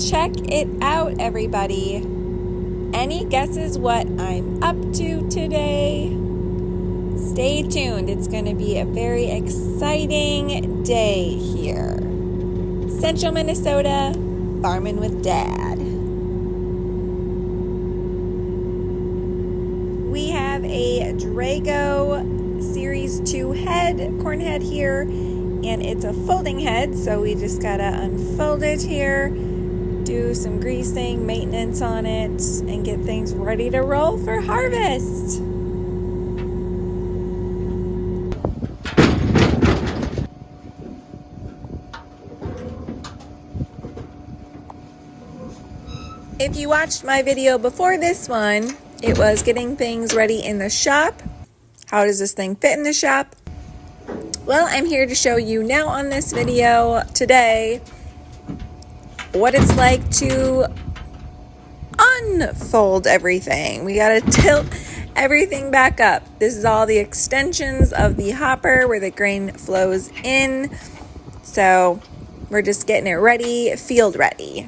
Check it out, everybody. Any guesses what I'm up to today? Stay tuned. It's going to be a very exciting day here. Central Minnesota, farming with Dad. We have a Drago Series 2 corn head here, and it's a folding head, so we just gotta unfold it here, do some greasing, maintenance on it, and get things ready to roll for harvest. If you watched my video before this one, it was getting things ready in the shop. How does this thing fit in the shop? Well, I'm here to show you now on this video today what it's like to unfold everything. We gotta tilt everything back up. This is all the extensions of the hopper where the grain flows in. So we're just getting it ready, field ready.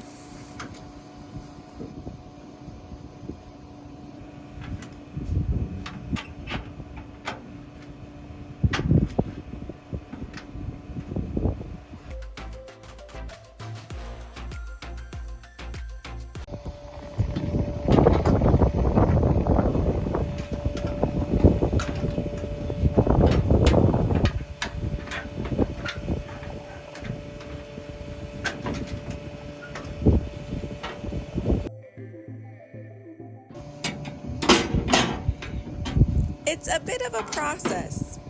It's a bit of a process.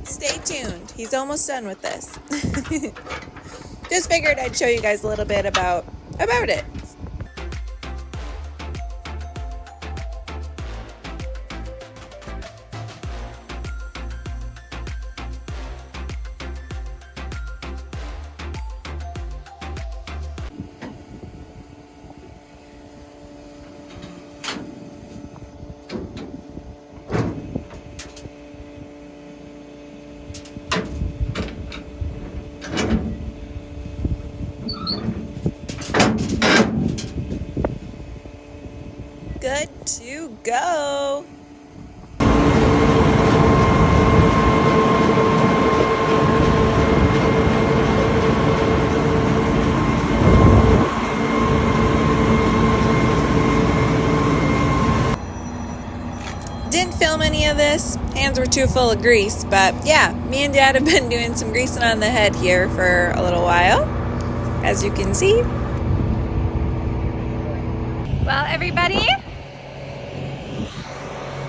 Stay tuned. He's almost done with this. Just figured I'd show you guys a little bit about it. Good to go. Didn't film any of this. Hands were too full of grease, but yeah, me and Dad have been doing some greasing on the head here for a little while, as you can see. Well, everybody,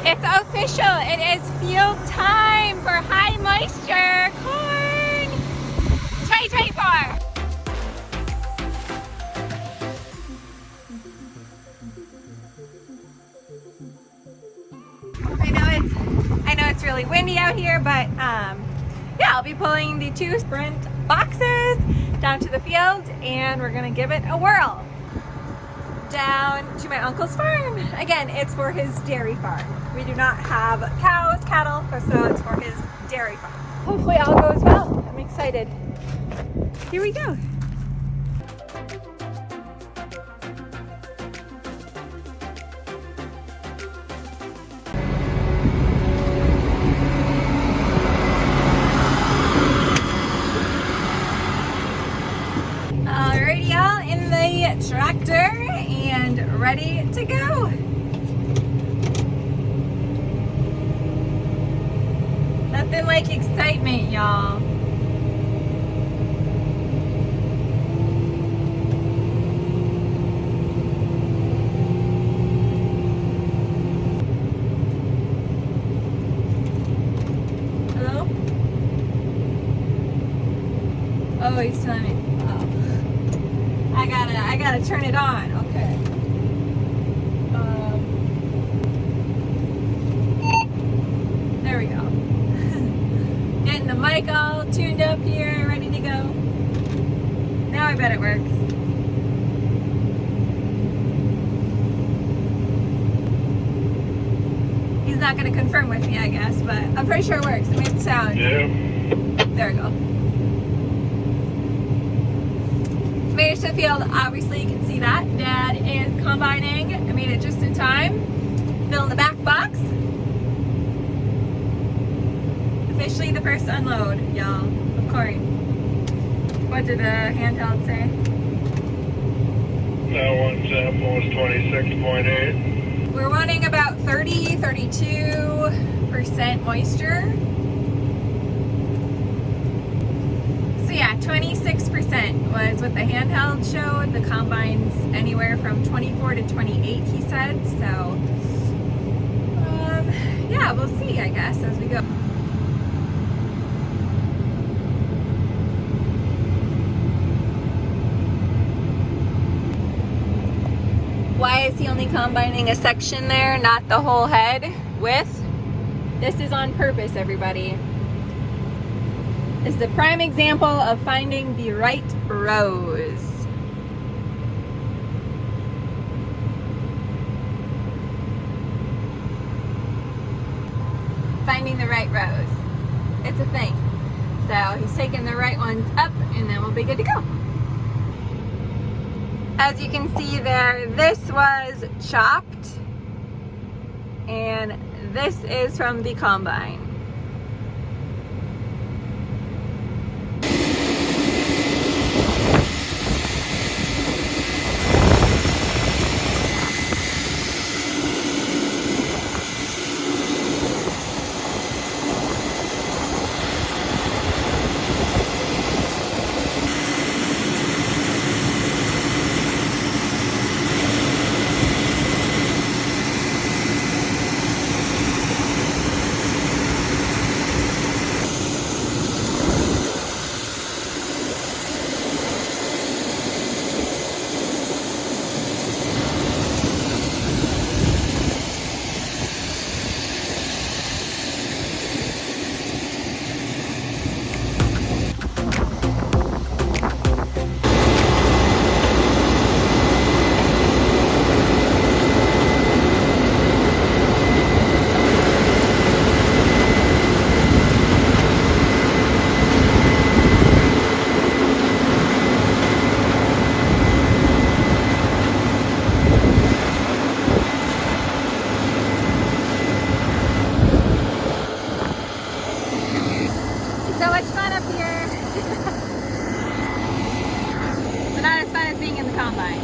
it's official. It is field time for high moisture corn 2024. I know it's really windy out here, but yeah, I'll be pulling the 2 sprint boxes down to the field, and we're gonna give it a whirl down to my uncle's farm. Again, it's for his dairy farm. We do not have cows, cattle, so it's for his dairy farm. Hopefully all goes well. I'm excited. Here we go. ready to go. Nothing like excitement, y'all. Hello? Oh, he's telling me. Oh. I gotta turn it on. Okay. There we go. Getting the mic all tuned up here, ready to go. Now I bet it works. He's not gonna confirm with me, I guess, but I'm pretty sure it works. It makes sound. Yeah. There we go. Made it to the field. Obviously, you can see that. Dad is combining. I made it just in time. Filling the back box. Officially the first unload, y'all, of corn. What did the handheld say? That one's almost 26.8. We're running about 32% moisture. So yeah, 26% was what the handheld showed. The combine's anywhere from 24 to 28, he said. So, yeah, we'll see, I guess, as we go. Why is he only combining a section there, not the whole head width? This is on purpose, everybody. This is a prime example of finding the right rows. Finding the right rows. It's a thing. So he's taking the right ones up and then we'll be good to go. As you can see there, this was chopped and this is from the combine. So much fun up here. But not as fun as being in the combine.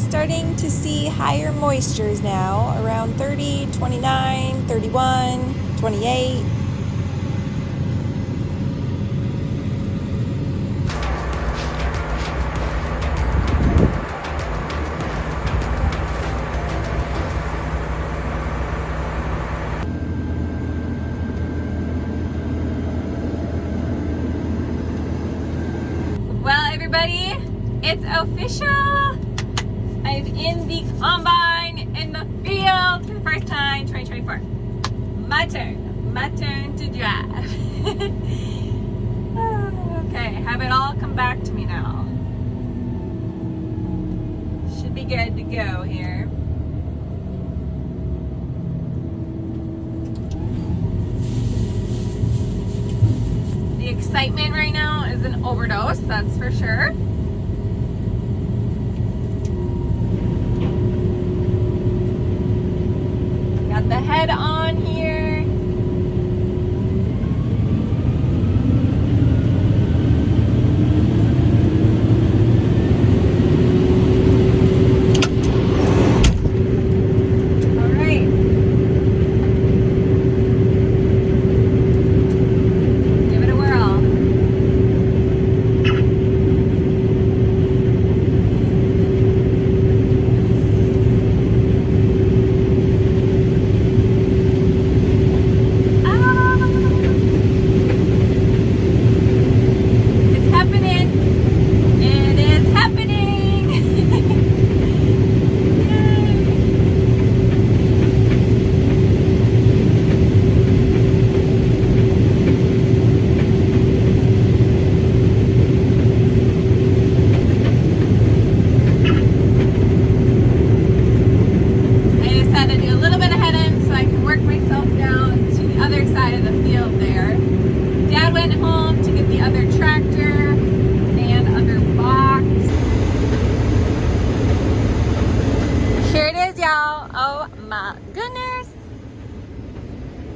Starting to see higher moistures now, around 30, 29, 31, 28. Well, everybody, it's official. I'm in the combine, in the field for the first time, 2024. My turn to drive. Okay, have it all come back to me now. good to go here. The excitement right now is an overdose, that's for sure. Got the head on here.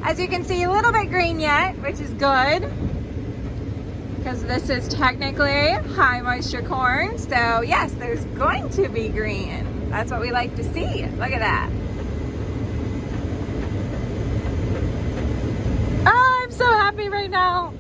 As you can see, a little bit green yet, which is good because this is technically high moisture corn. So yes, there's going to be green. That's what we like to see. Look at that. Oh, I'm so happy right now.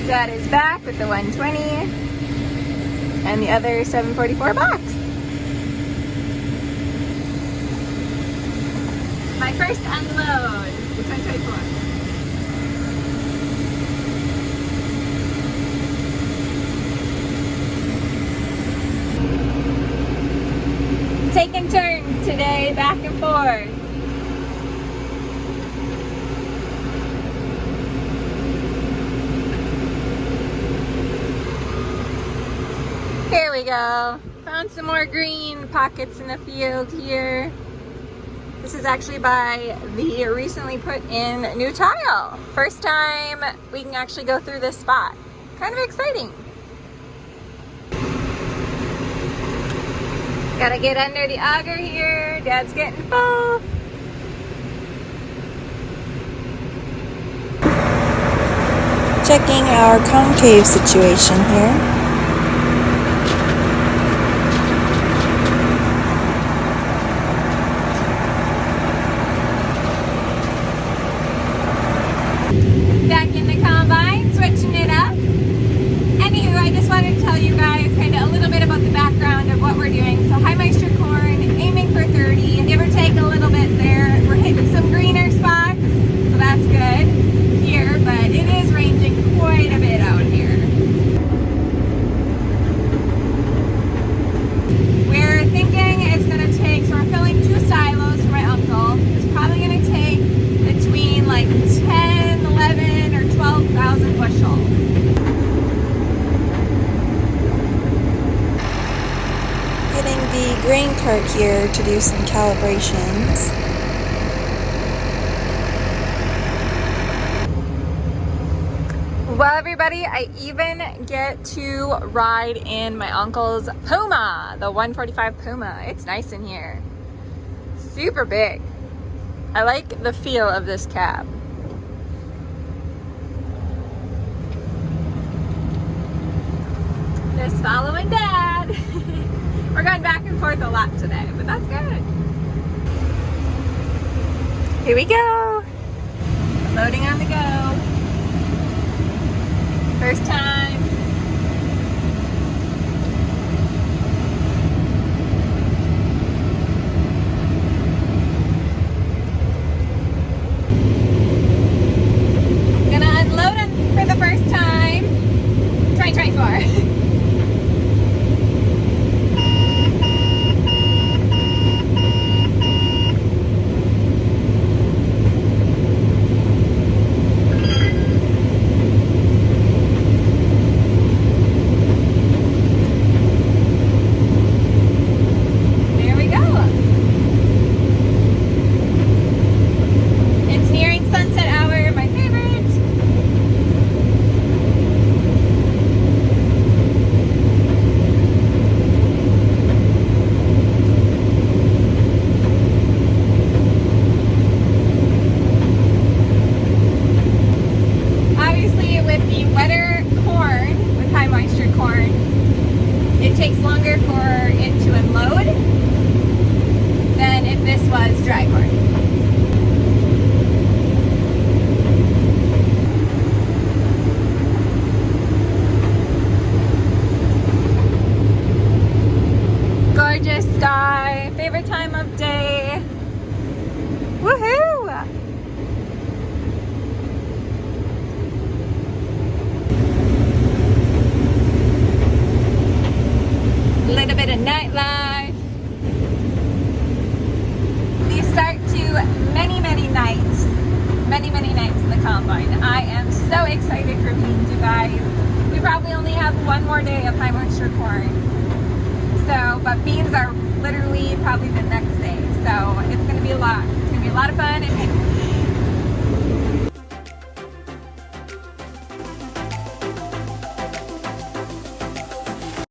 Dad is back with the 120 and the other 744 box. My first unload, the 744. Taking turns today, back and forth. Here we go. Found some more green pockets in the field here. This is actually by the recently put in new tile. First time we can actually go through this spot. Kind of exciting. Gotta get under the auger here. Dad's getting full. Checking our concave situation here. Back in the combine, switching it up. Anywho, I just wanted to tell you guys kind of a little bit about the background of cart here to do some calibrations. Well, everybody, I even get to ride in my uncle's Puma, the 145 Puma. It's nice in here. Super big. I like the feel of this cab. Just following Dad. We're going back and forth a lot today, but that's good. Here we go. Loading on the go. First time. Gonna unload it for the first time. 2024. Takes longer for it to unload than if this was dry corn. Gorgeous sky, favorite time of day. Woohoo! A little bit of nightlife. We start to many nights in the combine. I am so excited for beans, you guys. We probably only have one more day of high moisture corn. So, but beans are literally probably the